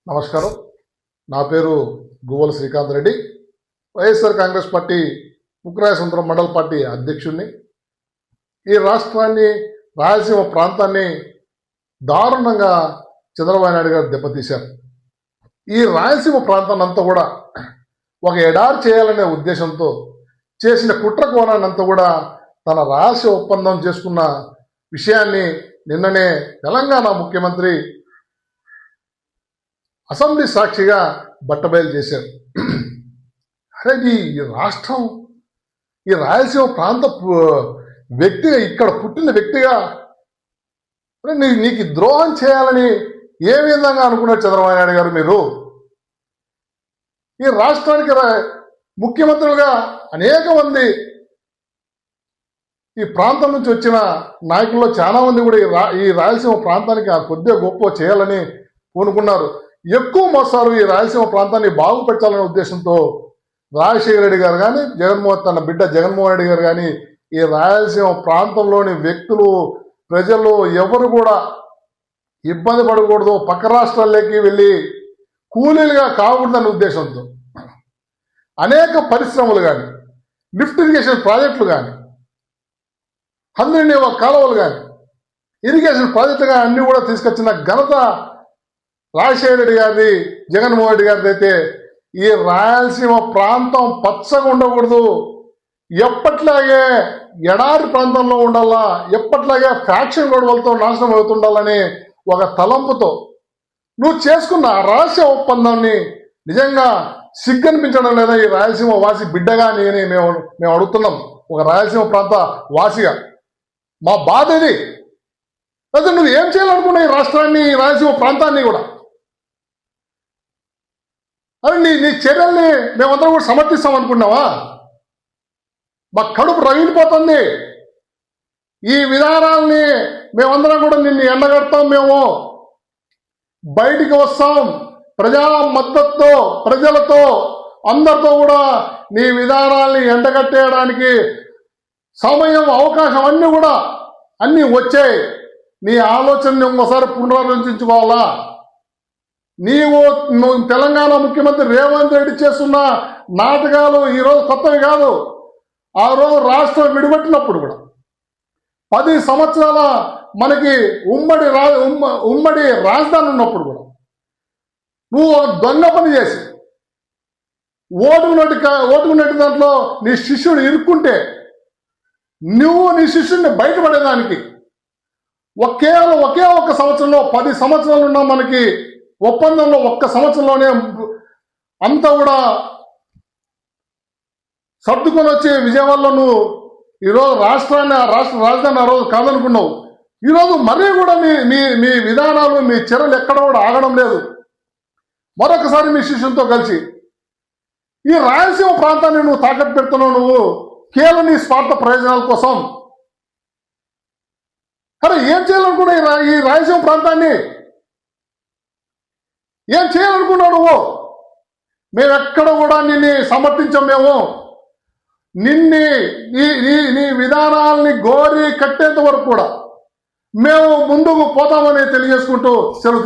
నమస్కారం. నా పేరు గువ్వల శ్రీకాంత్ రెడ్డి. వైఎస్ఆర్ కాంగ్రెస్ పార్టీ ఉక్రాయసముద్రం మండల పార్టీ అధ్యక్షుడిని. ఈ రాష్ట్రాన్ని, రాయలసీమ ప్రాంతాన్ని దారుణంగా చంద్రబాబు నాయుడు గారు దెబ్బతీశారు. ఈ రాయలసీమ ప్రాంతాన్ని అంతా కూడా ఒక ఎడారి చేయాలనే ఉద్దేశంతో చేసిన కుట్ర కోణాన్నంతా కూడా తన రహస్య ఒప్పందం చేసుకున్న విషయాన్ని నిన్ననే తెలంగాణ ముఖ్యమంత్రి అసెంబ్లీ సాక్షిగా బట్టబయలు చేశారు. అరే ఈ రాష్ట్రం, ఈ రాయలసీమ ప్రాంత వ్యక్తిగా, ఇక్కడ పుట్టిన వ్యక్తిగా నీకు ద్రోహం చేయాలని ఏ విధంగా అనుకున్నారు చంద్రబాబు నాయుడు గారు? మీరు ఈ రాష్ట్రానికి ముఖ్యమంత్రులుగా అనేక మంది ఈ ప్రాంతం నుంచి వచ్చిన నాయకుల్లో చాలా మంది కూడా ఈ రాయలసీమ ప్రాంతానికి కొద్దిగా గొప్ప చేయాలని పూనుకున్నారు. ఎక్కువ మోస్తారు ఈ రాయలసీమ ప్రాంతాన్ని బాగుపెట్టాలనే ఉద్దేశంతో రాజశేఖర రెడ్డి గారు కానీ, తన బిడ్డ జగన్మోహన్ రెడ్డి గారు కానీ ఈ రాయలసీమ ప్రాంతంలోని వ్యక్తులు, ప్రజలు ఎవరు కూడా ఇబ్బంది పడకూడదు, పక్క రాష్ట్రాల్లోకి వెళ్ళి కూలీలుగా కాకూడదనే ఉద్దేశంతో అనేక పరిశ్రమలు కానీ, లిఫ్ట్ ఇరిగేషన్ ప్రాజెక్టులు కానీ, హంద్రీనివా కాలువలు కానీ, ఇరిగేషన్ ప్రాజెక్టులు కానీ అన్నీ కూడా తీసుకొచ్చిన ఘనత రాజశేఖర రెడ్డి గారిది, జగన్మోహన్ రెడ్డి గారిది. అయితే ఈ రాయలసీమ ప్రాంతం పచ్చగా ఉండకూడదు, ఎప్పట్లాగే ఎడారి ప్రాంతంలో ఉండాలా, ఎప్పట్లాగే ఫ్యాక్షన్ గొడవలతో నాశనం అవుతుండాలని ఒక తలంపుతో నువ్వు చేసుకున్న రహస్య ఒప్పందాన్ని నిజంగా సిగ్గనిపించడం లేదా? ఈ రాయలసీమ వాసి బిడ్డగా మేము అడుగుతున్నాం. ఒక రాయలసీమ ప్రాంత వాసిగా మా బాధ ఇది. అయితే నువ్వు ఏం చేయాలనుకున్నావు ఈ రాష్ట్రాన్ని, ఈ రాయలసీమ ప్రాంతాన్ని కూడా? అరే నీ చర్యల్ని మేమందరం కూడా సమర్థిస్తాం అనుకున్నావా? మా కడుపు రగిలిపోతుంది. ఈ విధానాల్ని మేమందరం కూడా నిన్ను ఎండగడతాం. మేము బయటికి వస్తాం ప్రజా మద్దతుతో, ప్రజలతో, అందరితో కూడా నీ విధానాల్ని ఎండగట్టేయడానికి సమయం, అవకాశం అన్నీ వచ్చాయి. నీ ఆలోచనని ఒకసారి పునరాలోచించుకోవాలా. నువ్వు తెలంగాణ ముఖ్యమంత్రి రేవంత్ రెడ్డి చేస్తున్న నాటకాలు ఈరోజు కొత్తవి కాదు. ఆ రోజు రాష్ట్రం విడిపెట్టినప్పుడు కూడా 10 సంవత్సరాల మనకి ఉమ్మడి రాజధాని ఉన్నప్పుడు కూడా నువ్వు దొంగ పని చేసి ఓటుకున్నట్టు దాంట్లో నీ శిష్యుడు ఇరుక్కుంటే నువ్వు నీ శిష్యుడిని బయటపడేదానికి ఒకే ఒక్క సంవత్సరంలో 10 సంవత్సరాలు ఉన్న మనకి ఒప్పందంలో ఒక్క సంవత్సరంలోనే అంతా కూడా సర్దుకొని వచ్చి విజయవాడలో నువ్వు ఈరోజు రాష్ట్ర రాజధాని ఆ రోజు కాదనుకున్నావు. ఈరోజు మరీ కూడా మీ విధానాలు, మీ చర్యలు ఎక్కడ కూడా ఆగడం లేదు. మరొకసారి మీ శిష్యులతో కలిసి ఈ రాయలసీమ ప్రాంతాన్ని నువ్వు తాకట్టు పెడుతున్నావు. నువ్వు కేవలం నీ స్వార్థ ప్రయోజనాల కోసం. అరే ఏం చేయాలనుకున్నావు ఈ రాయలసీమ ప్రాంతాన్ని? ఏం చేయాలనుకున్నావు నువ్వు? మేమెక్కడ కూడా నిన్ను సమర్థించాం. మేము నీ విధానాల్ని గోరి కట్టేంత వరకు కూడా మేము ముందుకు పోతామని తెలియజేసుకుంటూ సెలవు